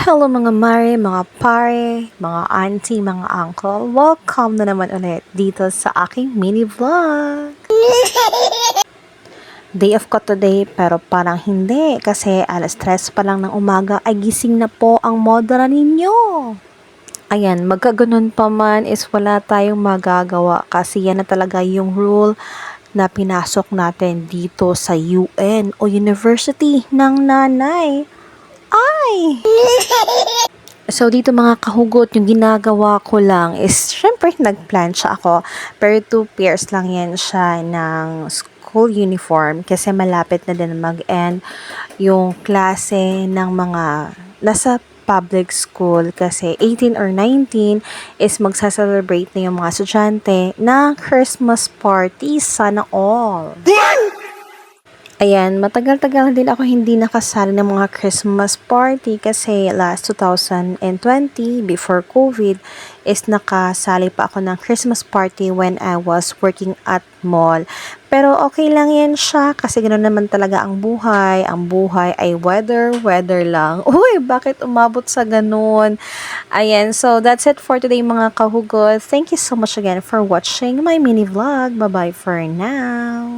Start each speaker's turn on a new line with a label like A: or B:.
A: Hello mga mare, mga pare, mga auntie, mga uncle. Welcome na naman ulit dito sa aking mini vlog. Day off ko today pero parang hindi kasi alas 3 pa lang ng umaga ay gising na po ang modera ninyo. Ayan, magkaganon pa man is wala tayong magagawa kasi yan na talaga yung rule na pinasok natin dito sa UN o University ng Nanay. Ay! So, dito mga kahugot, yung ginagawa ko lang is, syempre, nag-plancha ako. Pero 2 pairs lang yan siya ng school uniform kasi malapit na din mag-end yung klase ng mga nasa public school kasi 18 or 19 is magsa-celebrate na yung mga estudyante ng Christmas party. Sana all! Ayan, matagal-tagal din ako hindi nakasali ng mga Christmas party kasi last 2020, before COVID, is nakasali pa ako ng Christmas party when I was working at mall. Pero okay lang yan siya kasi ganoon naman talaga ang buhay. Ang buhay ay weather lang. Uy, bakit umabot sa ganun? Ayan, so that's it for today mga kahugot. Thank you so much again for watching my mini vlog. Bye-bye for now.